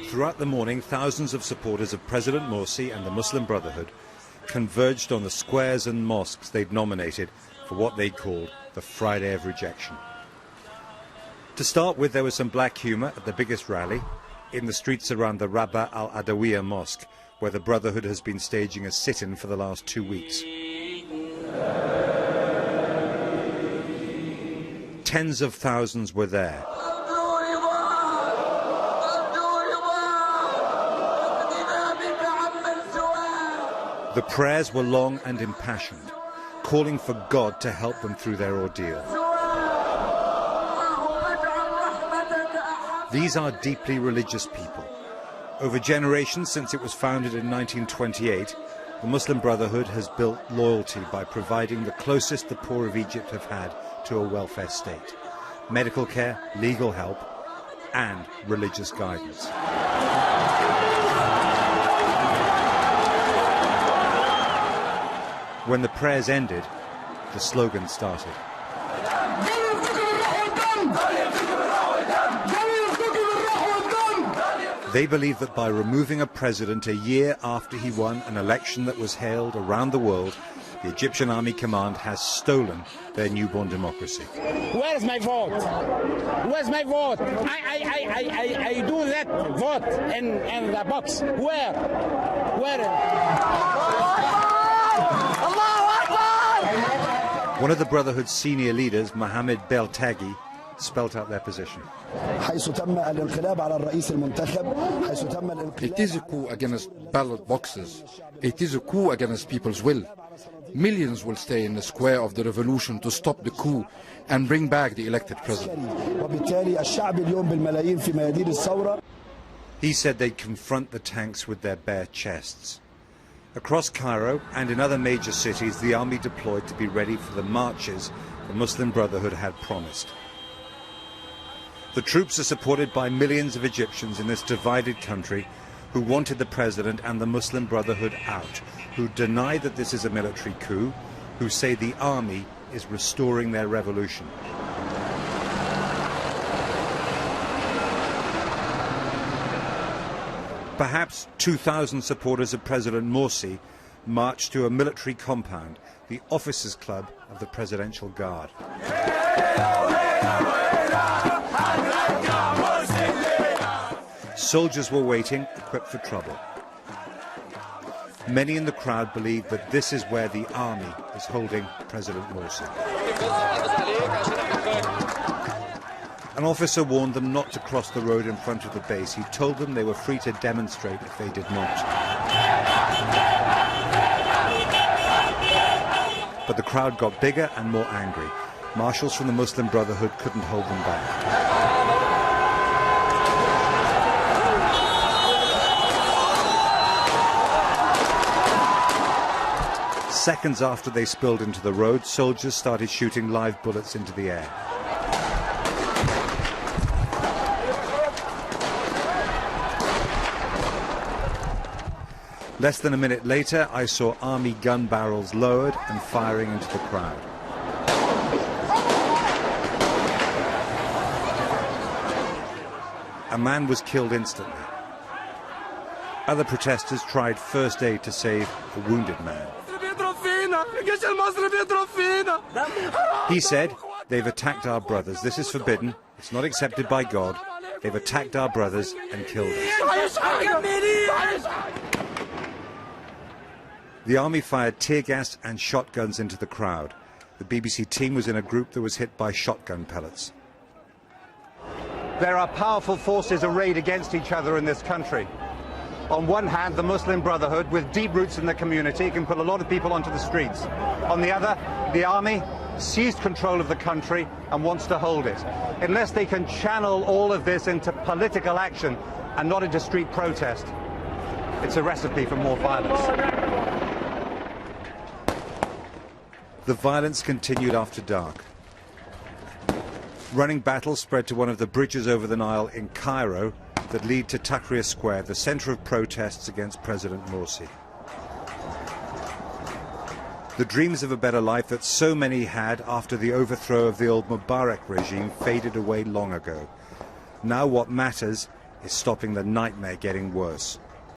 Throughout the morning, thousands of supporters of President Morsi and the Muslim Brotherhood converged on the squares and mosques they'd nominated for what they called the Friday of Rejection. To start with, there was some black humour at the biggest rally in the streets around the Rabba al-Adawiyya Mosque, where the Brotherhood has been staging a sit-in for the last 2 weeks. Tens of thousands were there. The prayers were long and impassioned, calling for God to help them through their ordeal. These are deeply religious people. Over generations since it was founded in 1928, the Muslim Brotherhood has built loyalty by providing the closest the poor of Egypt have had to a welfare state: medical care, legal help, and religious guidance. When the prayers ended, the slogan started. They believe that by removing a president a year after he won an election that was hailed around the world, the Egyptian Army Command has stolen their newborn democracy. Where's my vote? Where's my vote? I do that vote in the box. Where? One of the Brotherhood's senior leaders, Mohammed Beltaghi, spelt out their position. It is a coup against ballot boxes. It is a coup against people's will. Millions will stay in the square of the revolution to stop the coup and bring back the elected president. He said they'd confront the tanks with their bare chests. Across Cairo and in other major cities, the army deployed to be ready for the marches the Muslim Brotherhood had promised. The troops are supported by millions of Egyptians in this divided country who wanted the president and the Muslim Brotherhood out, who deny that this is a military coup, who say the army is restoring their revolution. Perhaps 2,000 supporters of President Morsi marched to a military compound, the Officers' Club of the Presidential Guard. Soldiers were waiting, equipped for trouble. Many in the crowd believe that this is where the army is holding President Morsi. An officer warned them not to cross the road in front of the base. He told them they were free to demonstrate if they did not. But the crowd got bigger and more angry. Marshals from the Muslim Brotherhood couldn't hold them back. Seconds after they spilled into the road, soldiers started shooting live bullets into the air. Less than a minute later, I saw army gun barrels lowered and firing into the crowd. A man was killed instantly. Other protesters tried first aid to save a wounded man. He said, "They've attacked our brothers. This is forbidden. It's not accepted by God. They've attacked our brothers and killed us." The army fired tear gas and shotguns into the crowd. The BBC team was in a group that was hit by shotgun pellets. There are powerful forces arrayed against each other in this country. On one hand, the Muslim Brotherhood, with deep roots in the community, can put a lot of people onto the streets. On the other, the army seized control of the country and wants to hold it. Unless they can channel all of this into political action and not into street protest, it's a recipe for more violence. The violence continued after dark. Running battles spread to one of the bridges over the Nile in Cairo that lead to Tahrir Square, the centre of protests against President Morsi. The dreams of a better life that so many had after the overthrow of the old Mubarak regime faded away long ago. Now what matters is stopping the nightmare getting worse.